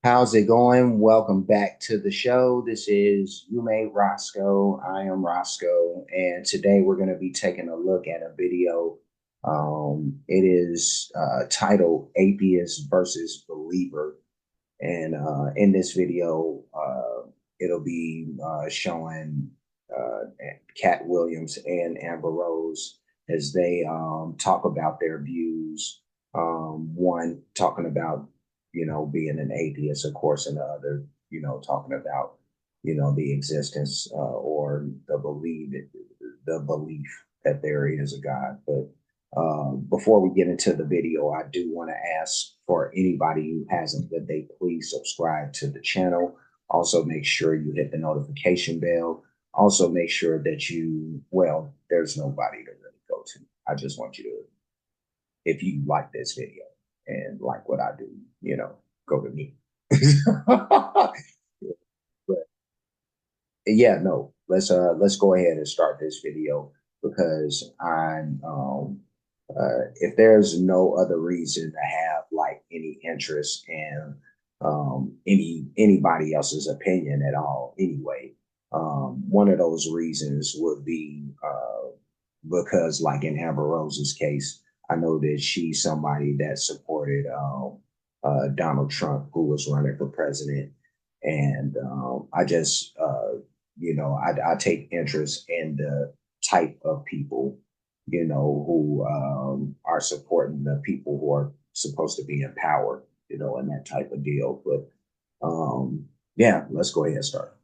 How's it going? Welcome back to the show. This is You Made Roscoe. I am Roscoe, and today we're going to be taking a look at a video. It is titled Atheist versus Believer. And in this video, it'll be showing Katt Williams and Amber Rose as they talk about their views. One talking about being an atheist, of course, and the other talking about the existence or the belief that there is a God. But before we get into the video, I do want to ask for anybody who hasn't that they please subscribe to the channel. Also, make sure you hit the notification bell. Also, make sure that there's nobody to really go to. I just want you to, if you like this video and like what I do, go to me. But yeah, no, let's go ahead and start this video because if there's no other reason to have like any interest in anybody else's opinion at all anyway, one of those reasons would be because like in Amber Rose's case, I know that she's somebody that supported Donald Trump, who was running for president. And I take interest in the type of people, who are supporting the people who are supposed to be in power, and that type of deal. But yeah, let's go ahead and start.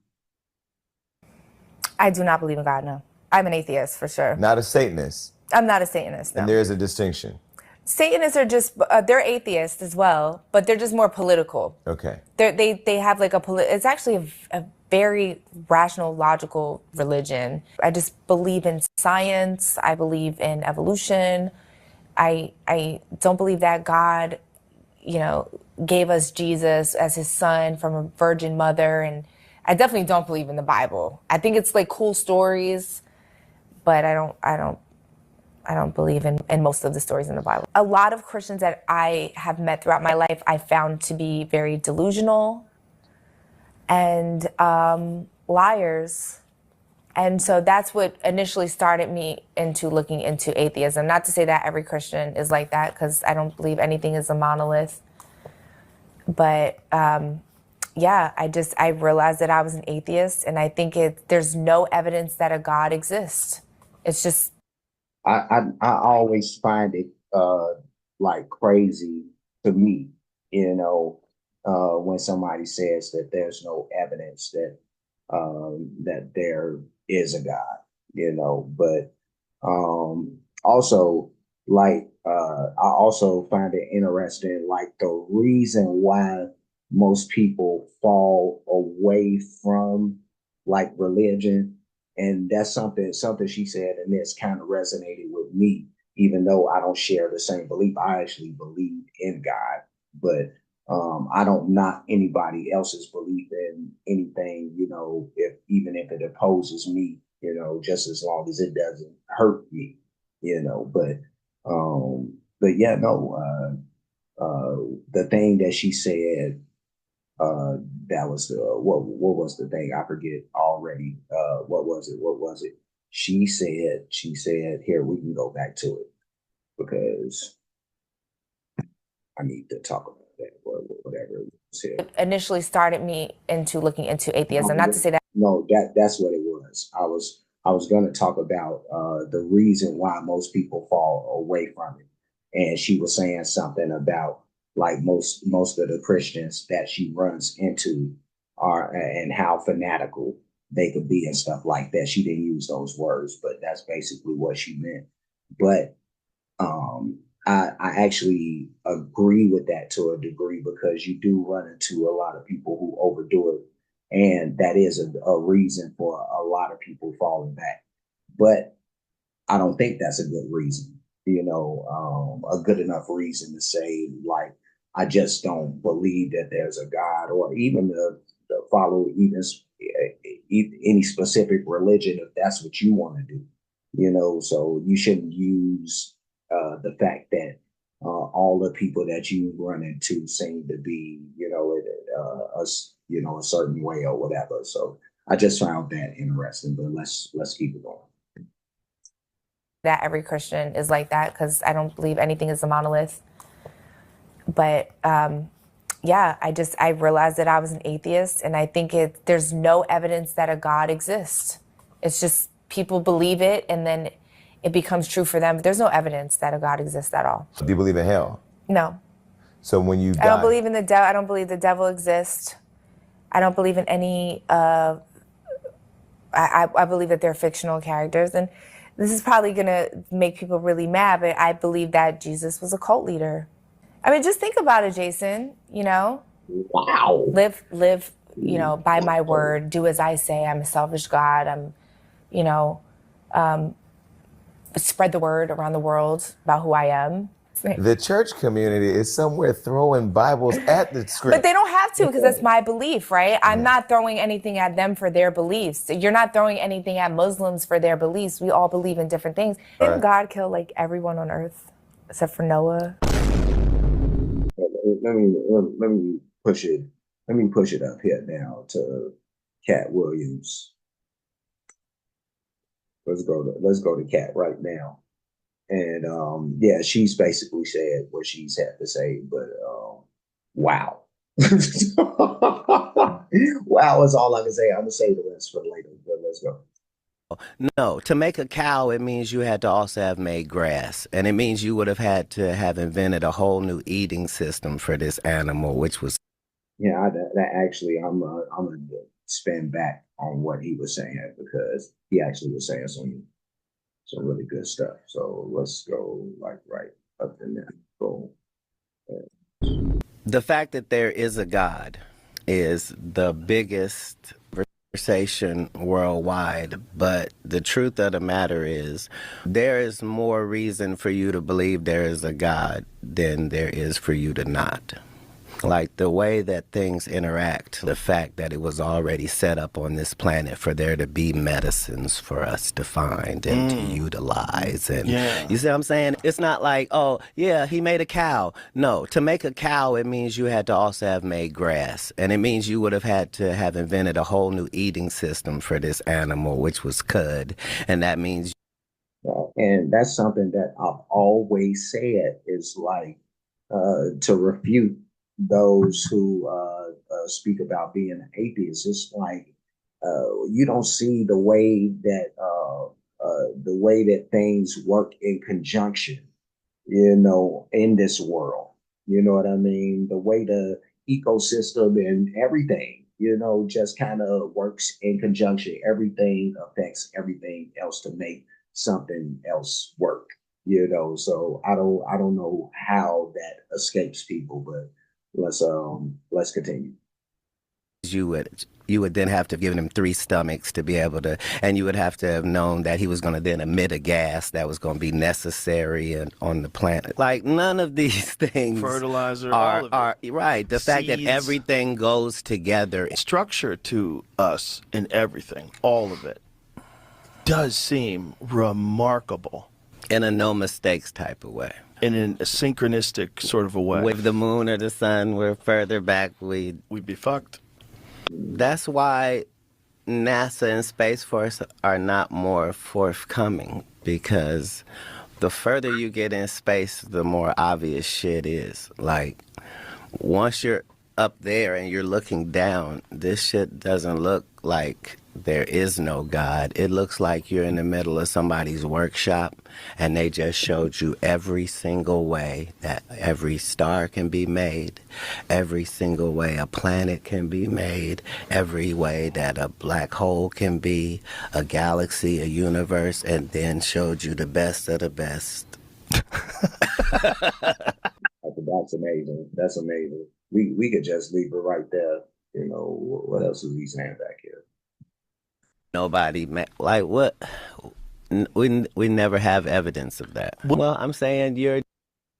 I do not believe in God, no. I'm an atheist for sure. Not a Satanist. I'm not a Satanist, no. And there is a distinction. Satanists are just, they're atheists as well, but they're just more political. Okay. They have like it's actually a very rational, logical religion. I just believe in science. I believe in evolution. I don't believe that God, gave us Jesus as his son from a virgin mother. And I definitely don't believe in the Bible. I think it's like cool stories, but I don't believe in most of the stories in the Bible. A lot of Christians that I have met throughout my life, I found to be very delusional and liars. And so that's what initially started me into looking into atheism. Not to say that every Christian is like that, because I don't believe anything is a monolith. But yeah, I realized that I was an atheist, and I think there's no evidence that a God exists. It's just I always find it like crazy to me, when somebody says that there's no evidence that there is a God, But also, like, I also find it interesting, like the reason why most people fall away from like religion. And that's something she said, and this kind of resonated with me, even though I don't share the same belief. I actually believe in God, but I don't knock anybody else's belief in anything, even if it opposes me, just as long as it doesn't hurt me, but yeah, no, the thing that she said, that was the what was the thing? I forget already. What was it? What was it? She said, here, we can go back to it because I need to talk about that or whatever it said. initially started me into looking into atheism. Not to say that. No, that's what it was. I was going to talk about the reason why most people fall away from it, and she was saying something about like most of the Christians that she runs into are and how fanatical they could be and stuff like that. She didn't use those words, but that's basically what she meant. But I actually agree with that to a degree because you do run into a lot of people who overdo it. And that is a reason for a lot of people falling back. But I don't think that's a good reason, a good enough reason to say, like, I just don't believe that there's a God or even to follow even any specific religion if that's what you want to do, so you shouldn't use the fact that all the people that you run into seem to be, us, a certain way or whatever. So I just found that interesting. But let's keep it going. That every Christian is like that, because I don't believe anything is a monolith. But yeah, I realized that I was an atheist, and I think there's no evidence that a God exists. It's just people believe it, and then it becomes true for them. But there's no evidence that a God exists at all. Do you believe in hell? No. So when you die, I don't believe in the devil. I don't believe the devil exists. I don't believe in any. I believe that they're fictional characters, and this is probably gonna make people really mad, but I believe that Jesus was a cult leader. I mean, just think about it, Jason. Wow. Live, by my word. Do as I say. I'm a selfish God. I'm, spread the word around the world about who I am. the church community is somewhere throwing Bibles at the screen. But they don't have to, because that's my belief, right? I'm not throwing anything at them for their beliefs. You're not throwing anything at Muslims for their beliefs. We all believe in different things. Didn't God kill like everyone on earth except for Noah? Let me push it. Let me push it up here now to Katt Williams. Let's go to Katt right now. And yeah, she's basically said what she's had to say, but wow. Wow is all I can say. I'm gonna say the rest for later, but let's go. No, to make a cow, it means you had to also have made grass. And it means you would have had to have invented a whole new eating system for this animal, which was. Yeah, that actually, I'm gonna spin back on what he was saying, because he actually was saying some really good stuff. So let's go like right up in there. Go. The fact that there is a God is the biggest conversation worldwide, but the truth of the matter is there is more reason for you to believe there is a God than there is for you to not. Like the way that things interact, the fact that it was already set up on this planet for there to be medicines for us to find and to utilize. And you see what I'm saying? It's not like, oh, yeah, he made a cow. No, to make a cow, it means you had to also have made grass. And it means you would have had to have invented a whole new eating system for this animal, which was cud. And that means. And that's something that I've always said is like to refute those who speak about being an atheist. It's like you don't see the way that things work in conjunction, in this world. You know what I mean? The way the ecosystem and everything, just kind of works in conjunction. Everything affects everything else to make something else work. So I don't know how that escapes people, but let's continue. You would then have to have given him 3 stomachs to be able to, and you would have to have known that he was going to then emit a gas that was going to be necessary on the planet. Like none of these things, fertilizer, are, all of are it. right. The fact that Seeds. everything goes together. Structure to us in everything, all of it, does seem remarkable. In a no mistakes type of way. In a synchronistic sort of a way. If the moon or the sun were further back, we'd be fucked. That's why NASA and Space Force are not more forthcoming, because the further you get in space, the more obvious shit is. Like, once you're up there and you're looking down, this shit doesn't look like there is no God. It looks like you're in the middle of somebody's workshop and they just showed you every single way that every star can be made, every single way a planet can be made, every way that a black hole can be, a galaxy, a universe, and then showed you the best of the best. That's amazing. That's amazing. We could just leave it right there. What else is he saying back here? Nobody, like what? We never have evidence of that. Well, I'm saying you're.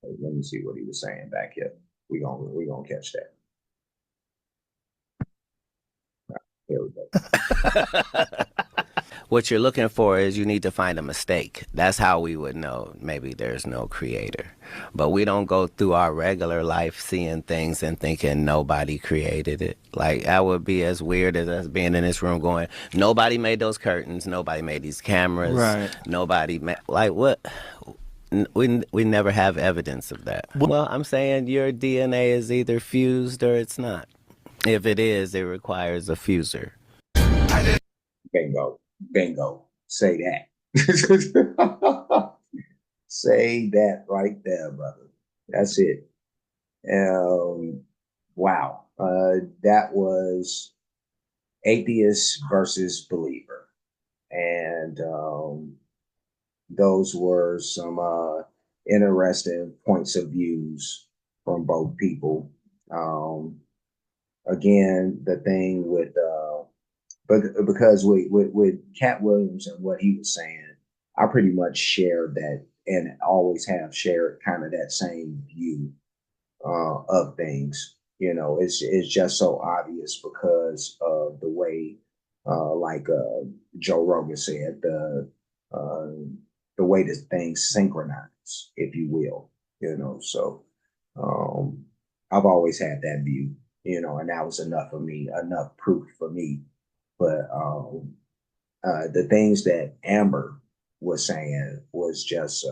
Let me see what he was saying back here. We gonna catch that. Right, here we go. What you're looking for is you need to find a mistake. That's how we would know maybe there's no creator. But we don't go through our regular life seeing things and thinking nobody created it. Like, that would be as weird as us being in this room going, nobody made those curtains, nobody made these cameras, Right. nobody made, like, what? We never have evidence of that. Well, I'm saying your DNA is either fused or it's not. If it is, it requires a fuser. Bingo. Bingo. Say that. Say that right there, brother. That's it. Wow. That was atheist versus believer. And those were some interesting points of views from both people. Again, the thing with but because with Katt Williams and what he was saying, I pretty much shared that and always have shared kind of that same view of things. You know, it's just so obvious because of the way, like Joe Rogan said, uh, the way that things synchronize, if you will. You know, so um, I've always had that view. You know, and that was enough for me, enough proof for me. But the things that Amber was saying was just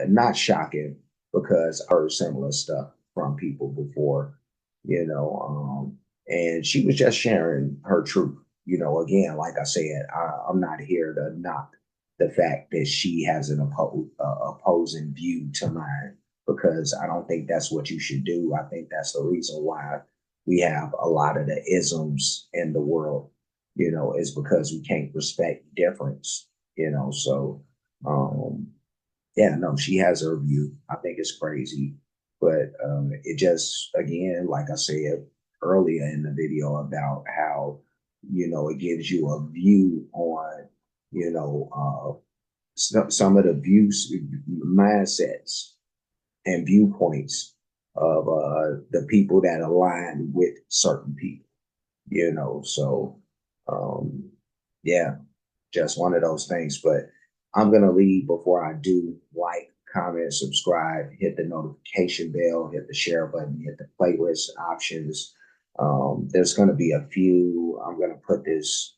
not shocking because I heard similar stuff from people before, you know, and she was just sharing her truth. You know, again, like I said, I'm not here to knock the fact that she has an opposing view to mine because I don't think that's what you should do. I think that's the reason why we have a lot of the isms in the world, you know, is because we can't respect difference, you know. So, yeah, no, she has her view. I think it's crazy, but it just again, like I said earlier in the video about how you know it gives you a view on you know some of the views, mindsets, and viewpoints of the people that align with certain people. You know, so um, yeah, just one of those things. But I'm going to leave before I do. Like, comment, subscribe, hit the notification bell, hit the share button, hit the playlist options. There's going to be a few. I'm going to put this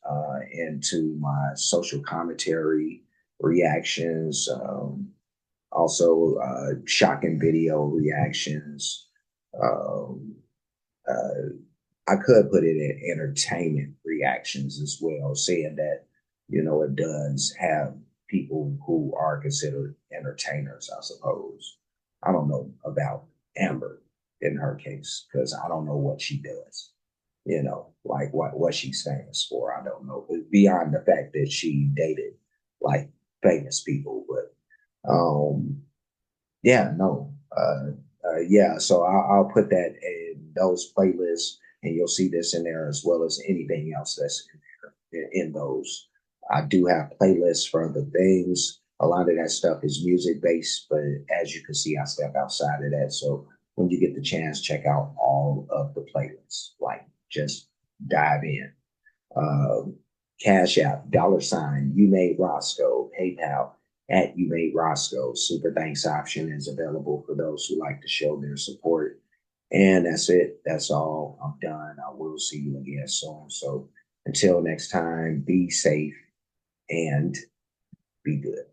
into my social commentary reactions, also shocking video reactions. Um, uh, I could put it in entertainment reactions as well, saying that, you know, it does have people who are considered entertainers, I suppose. I don't know about Amber in her case, because I don't know what she does, you know, like what she's famous for. I don't know. But beyond the fact that she dated like famous people, but yeah, no. Yeah, so I'll put that in those playlists, and you'll see this in there as well as anything else that's in there in those. I do have playlists for other things. A lot of that stuff is music based, but as you can see, I step outside of that. So when you get the chance, check out all of the playlists. Like, just dive in. Um, Cash App, $, you made Roscoe, PayPal at you made Roscoe. Super thanks option is available for those who like to show their support. And that's it. That's all. I'm done. I will see you again soon. So until next time, be safe and be good.